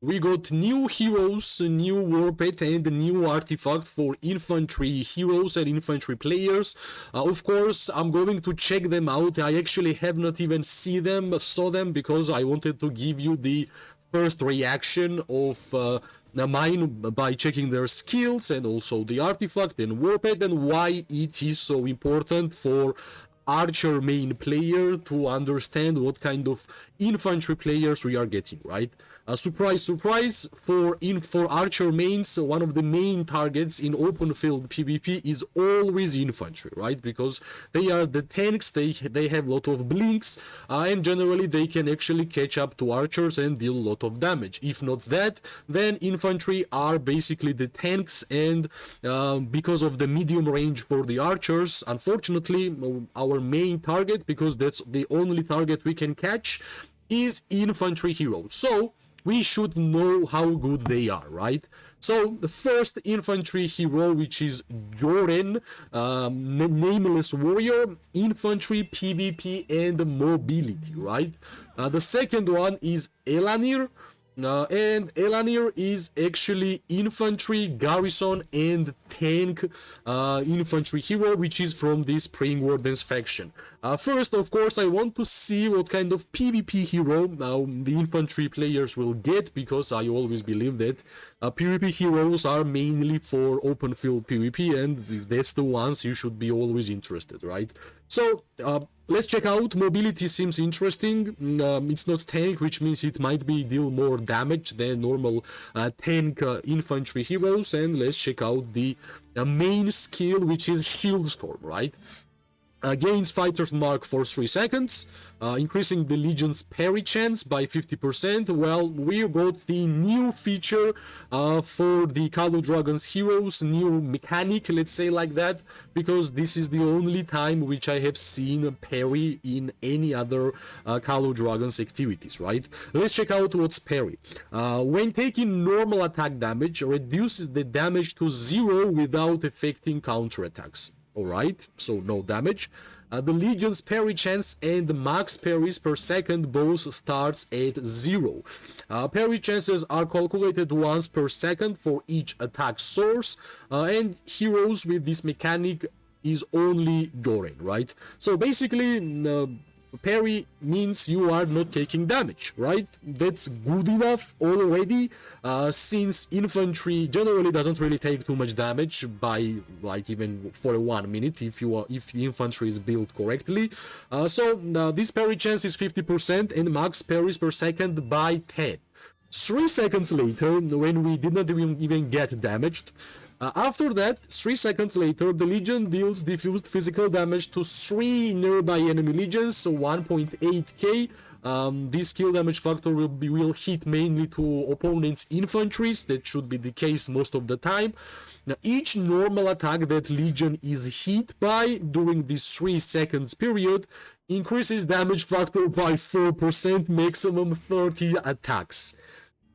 we got new heroes, new war pet, and new artifact for infantry heroes and infantry players. Of course, I'm going to check them out. I actually have not even saw them because I wanted to give you the first reaction of mine by checking their skills and also the artifact and war pet and why it is so important for archer main player to understand what kind of infantry players we are getting, right? Surprise, surprise, for archer mains, one of the main targets in open field PvP is always infantry, right? Because they are the tanks, they have a lot of blinks, and generally they can actually catch up to archers and deal a lot of damage. If not that, then infantry are basically the tanks, and because of the medium range for the archers, unfortunately, our main target, because that's the only target we can catch, is infantry heroes. So we should know how good they are, right? So the first infantry hero, which is Joren, nameless warrior, infantry, PvP, and mobility, right? The second one is Ellanir. And Ellanir is actually infantry, garrison, and tank infantry hero, which is from the Spring Wardens faction. First, of course, I want to see what kind of PvP hero the infantry players will get, because I always believe that PvP heroes are mainly for open field PvP, and that's the ones you should be always interested, right? So, let's check out. Mobility seems interesting. It's not tank, which means it might be deal more damage than normal tank infantry heroes. And let's check out the main skill, which is Shield Storm, right? Gains fighter's mark for 3 seconds, increasing the legion's parry chance by 50%. Well, we got the new feature for the Call of Dragons heroes, new mechanic, let's say like that, because this is the only time which I have seen parry in any other Call of Dragons activities, right? Let's check out what's parry. When taking normal attack damage, reduces the damage to 0 without affecting counterattacks. Alright, so no damage. The Legion's parry chance and max parries per second both starts at 0. Parry chances are calculated once per second for each attack source, and heroes with this mechanic is only Joren, right? So basically, parry means you are not taking damage, right? That's good enough already, since infantry generally doesn't really take too much damage by like even for 1 minute if the infantry is built correctly. So this parry chance is 50% and max parries per second by 10. 3 seconds later, when we did not even get damaged, after that, 3 seconds later, the Legion deals diffused physical damage to 3 nearby enemy legions, so 1.8k. This skill damage factor will hit mainly to opponents' infantries. That should be the case most of the time. Now, each normal attack that Legion is hit by during this 3 seconds period increases damage factor by 4%, maximum 30 attacks.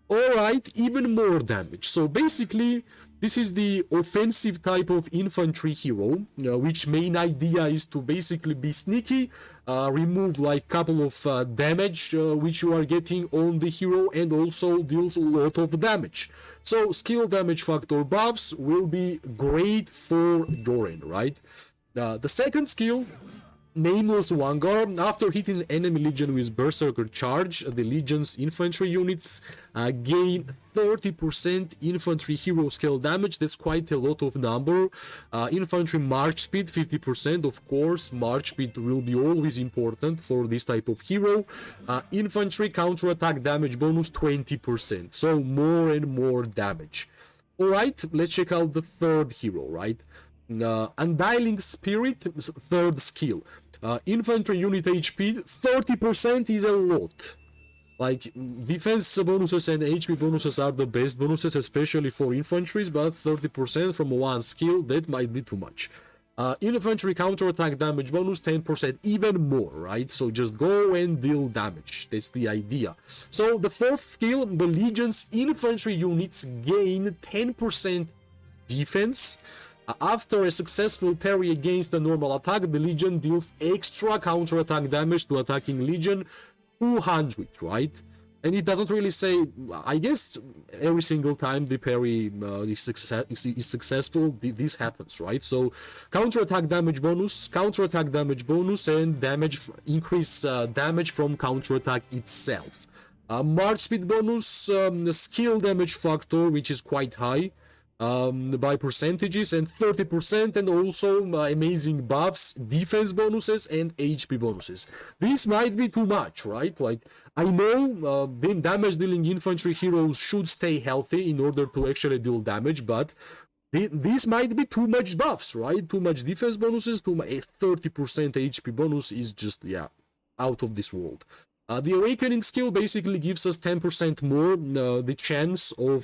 Alright, even more damage. So basically, this is the offensive type of infantry hero, which main idea is to basically be sneaky, remove like couple of damage which you are getting on the hero, and also deals a lot of damage. So skill damage factor buffs will be great for Joren, right? The second skill, Nameless Vanguard. After hitting enemy legion with Berserker Charge, the legion's infantry units gain 30% infantry hero scale damage. That's quite a lot of number. Infantry march speed 50%. Of course, march speed will be always important for this type of hero. Infantry counterattack damage bonus 20%. So more and more damage. Alright, let's check out the third hero, right? Undying Spirit, third skill. Infantry unit HP 30% is a lot. Like, defense bonuses and HP bonuses are the best bonuses, especially for infantries, but 30% from one skill, that might be too much. Infantry counterattack damage bonus 10%, even more, right? So just go and deal damage. That's the idea. So the fourth skill, the Legion's infantry units gain 10% defense. After a successful parry against a normal attack, the Legion deals extra counterattack damage to attacking Legion, 200, right? and it doesn't really say, I guess every single time the parry is successful, this happens, right? So counterattack damage bonus, and increase damage from counterattack itself. March speed bonus, skill damage factor, which is quite high by percentages, and 30%, and also amazing buffs, defense bonuses, and HP bonuses. This might be too much, right? Like, I know damage dealing infantry heroes should stay healthy in order to actually deal damage, but this might be too much buffs, right? Too much defense bonuses, a 30% HP bonus is just, yeah, out of this world. The Awakening skill basically gives us 10% more the chance of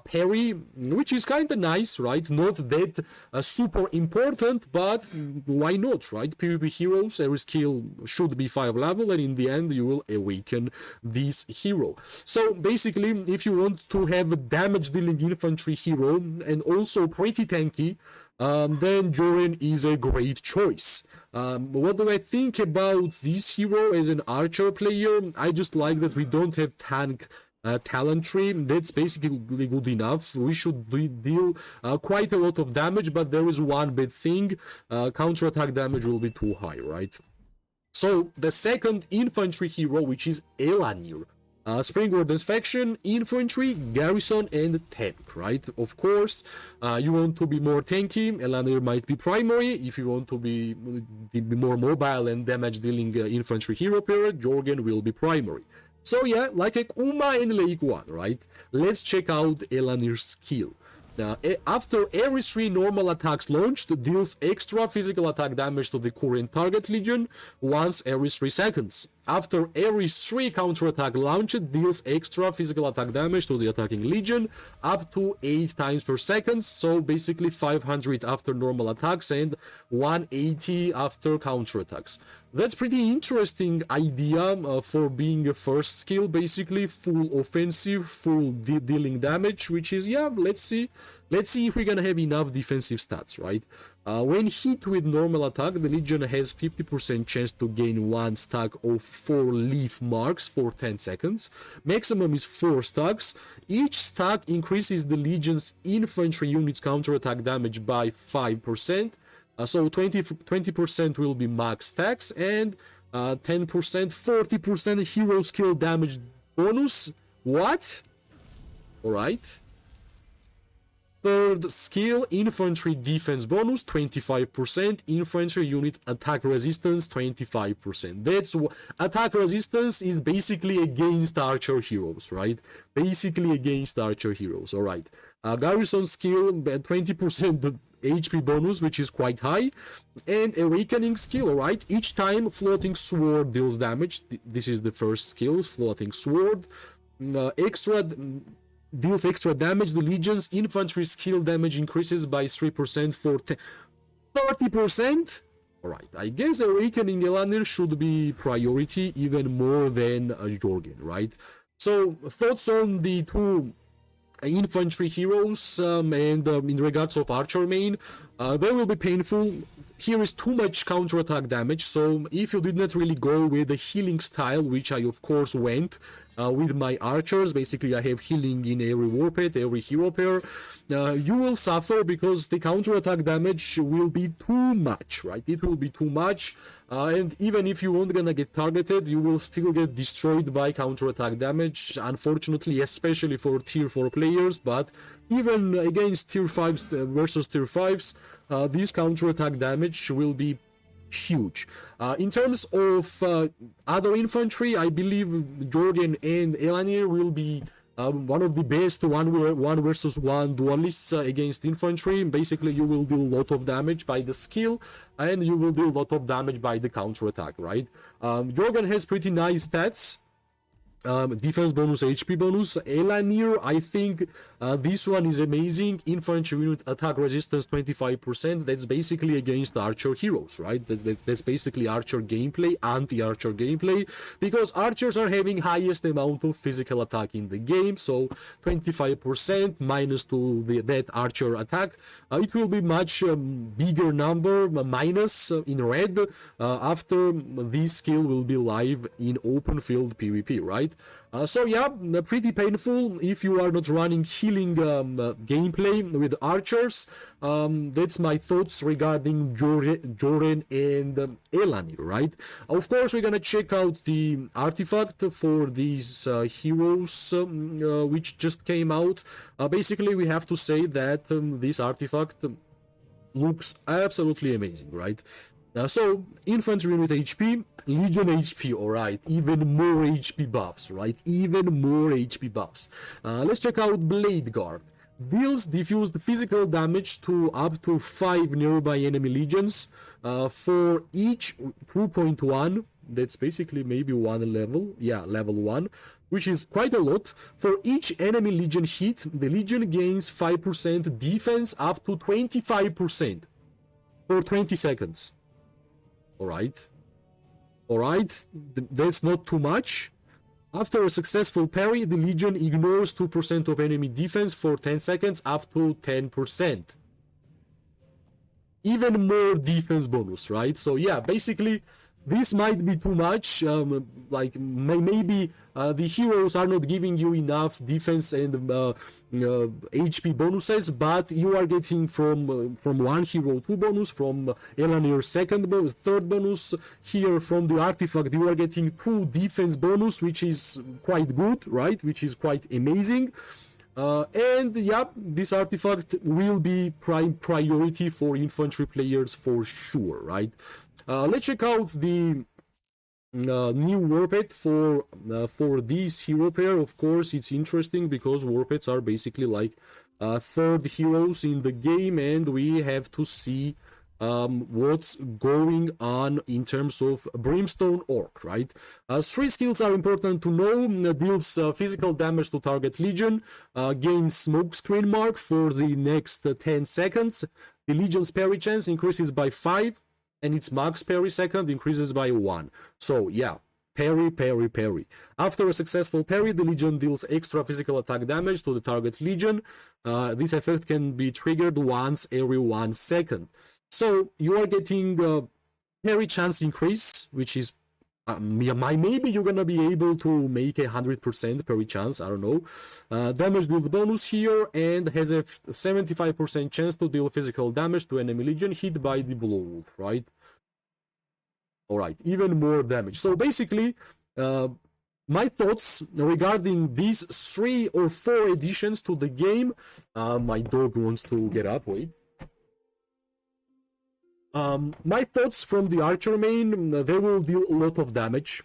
parry, which is kind of nice, right? Not that super important, but why not, right? PvP heroes, every skill should be 5 level, and in the end you will awaken this hero. So basically, if you want to have a damage dealing infantry hero and also pretty tanky, then Joren is a great choice. What do I think about this hero as an archer player? I just like that we don't have tank talent tree. That's basically good enough. We should deal quite a lot of damage, but there is one bad thing. Counterattack damage will be too high, right? So the second infantry hero, which is Ellanir. Spring Warden's faction, infantry, garrison, and tank, right? Of course, you want to be more tanky, Ellanir might be primary. If you want to be more mobile and damage-dealing infantry hero pair, Jorgen will be primary. So yeah, like a Uma and Lake 1, right? Let's check out Ellanir's skill. After every 3 normal attacks launched, deals extra physical attack damage to the current target legion once every 3 seconds. After every 3 counterattack launched, deals extra physical attack damage to the attacking legion up to 8 times per second, so basically 500 after normal attacks and 180 after counterattacks. That's pretty interesting idea for being a first skill, basically full offensive, full dealing damage, which is, yeah, let's see if we're gonna have enough defensive stats, right? When hit with normal attack, the Legion has 50% chance to gain 1 stack of 4 leaf marks for 10 seconds. Maximum is 4 stacks. Each stack increases the Legion's infantry unit's counterattack damage by 5%. So 20% will be max stacks, and 10%, 40% hero skill damage bonus. What? Alright. Third skill, infantry defense bonus, 25%, infantry unit attack resistance, 25%. That's attack resistance is basically against archer heroes, right? Basically against archer heroes, alright. Garrison skill, 20% HP bonus, which is quite high, and Awakening skill, alright? Each time floating sword deals damage, this is the first skill, floating sword, deals extra damage, the Legion's infantry skill damage increases by 3% for 30%? Alright, I guess Awakening Ellanir should be priority even more than Jorgen, right? So, thoughts on the 2 infantry heroes, and in regards of archer main, they will be painful. Here is too much counterattack damage, so if you did not really go with the healing style, which I of course went with my archers, basically I have healing in every war pet, every hero pair, you will suffer because the counterattack damage will be too much, right? It will be too much, and even if you won't gonna get targeted, you will still get destroyed by counterattack damage, unfortunately, especially for tier 4 players, but even against tier 5s versus tier 5s, this counterattack damage will be huge. In terms of other infantry, I believe Jorgen and Ellanir will be one of the best one versus one duelists against infantry. Basically, you will deal a lot of damage by the skill, and you will deal a lot of damage by the counterattack, right? Jorgen has pretty nice stats. Defense bonus, HP bonus. Ellanir, I think this one is amazing. Infantry unit attack resistance 25%. That's basically against archer heroes, right? That's basically archer gameplay, anti-archer gameplay, because archers are having highest amount of physical attack in the game. So 25% minus to that archer attack, it will be much bigger number, minus in red, after this skill will be live in open field PvP, right? right? So yeah, pretty painful if you are not running healing gameplay with archers. That's my thoughts regarding Joren and Ellanir, right? Of course, we're gonna check out the artifact for these heroes which just came out. Basically, we have to say that this artifact looks absolutely amazing, right? So, infantry unit HP, legion HP, alright, even more HP buffs, right? Even more HP buffs. Let's check out Blade Guard. Deals diffused physical damage to up to 5 nearby enemy legions for each 2.1. That's basically maybe one level. Yeah, level 1. Which is quite a lot. For each enemy legion hit, the legion gains 5% defense up to 25% for 20 seconds. Alright, that's not too much. After a successful parry, the legion ignores 2% of enemy defense for 10 seconds up to 10%. Even more defense bonus, right? So yeah, basically, this might be too much. Like maybe the heroes are not giving you enough defense and HP bonuses, but you are getting from one hero 2 bonus, from Ellanir third bonus. Here from the artifact you are getting 2 defense bonus, which is quite good, right? Which is quite amazing. And yeah, this artifact will be prime priority for infantry players for sure, right? Let's check out the new war pet for this hero pair. Of course, it's interesting because war pets are basically like third heroes in the game, and we have to see what's going on in terms of Brimstone Orc, right? 3 skills are important to know. Deals physical damage to target legion, gains smokescreen mark for the next 10 seconds. The legion's parry chance increases by 5, and its max parry second increases by 1. So yeah, parry. After a successful parry, the legion deals extra physical attack damage to the target legion. This effect can be triggered once every 1 second. So you are getting parry chance increase, which is maybe you're gonna be able to make 100% parry chance, I don't know. Damage deal bonus here, and has a 75% chance to deal physical damage to enemy legion hit by the Blowwolf, right? Alright, even more damage. So basically, my thoughts regarding these 3 or 4 additions to the game. My dog wants to get up, wait. My thoughts from the archer main, they will deal a lot of damage.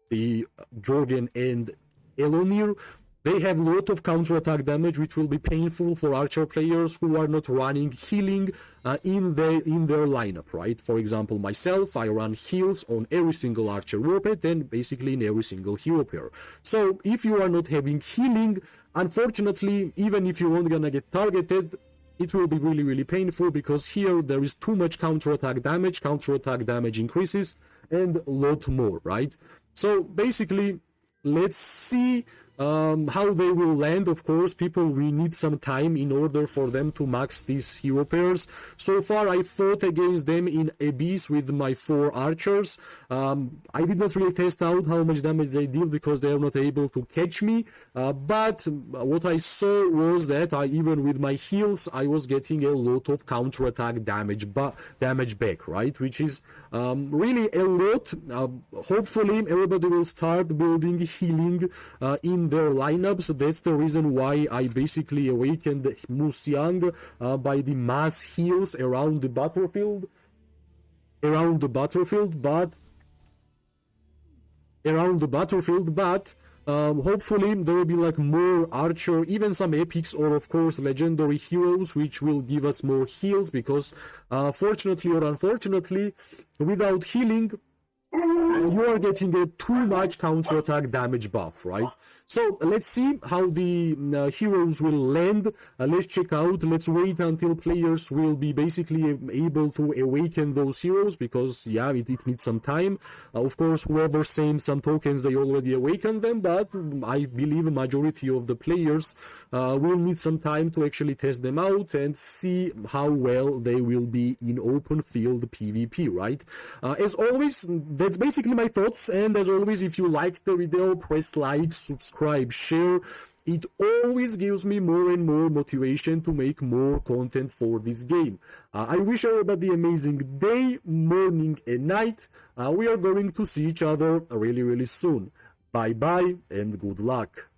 The Joren and Ellanir, they have a lot of counter-attack damage, which will be painful for archer players who are not running healing in their lineup, right? For example, myself, I run heals on every single archer war pet and basically in every single hero pair. So if you are not having healing, unfortunately, even if you're not gonna get targeted, it will be really, really painful, because here there is too much counter-attack damage increases, and a lot more, right? So basically, let's see how they will land. Of course, we need some time in order for them to max these hero pairs. So far, I fought against them in Abyss with my 4 archers. I did not really test out how much damage they deal, because they are not able to catch me. But what I saw was that even with my heals, I was getting a lot of counter-attack damage back, right? Which is really a lot. Hopefully, everybody will start building healing in their lineups. That's the reason why I basically awakened Musiang by the mass heals around the battlefield. But hopefully there will be like more archer, even some epics, or of course legendary heroes, which will give us more heals, because fortunately or unfortunately, without healing, you are getting a too much counter-attack damage buff, right? So let's see how the heroes will land. Let's check out. Let's wait until players will be basically able to awaken those heroes, because yeah, it needs some time. Of course, whoever sent some tokens, they already awakened them, but I believe a majority of the players will need some time to actually test them out and see how well they will be in open field PvP, right? As always, that's basically my thoughts, and as always, if you liked the video, press like, subscribe, share. It always gives me more and more motivation to make more content for this game. I wish everybody amazing day, morning and night. We are going to see each other really soon. Bye bye and good luck.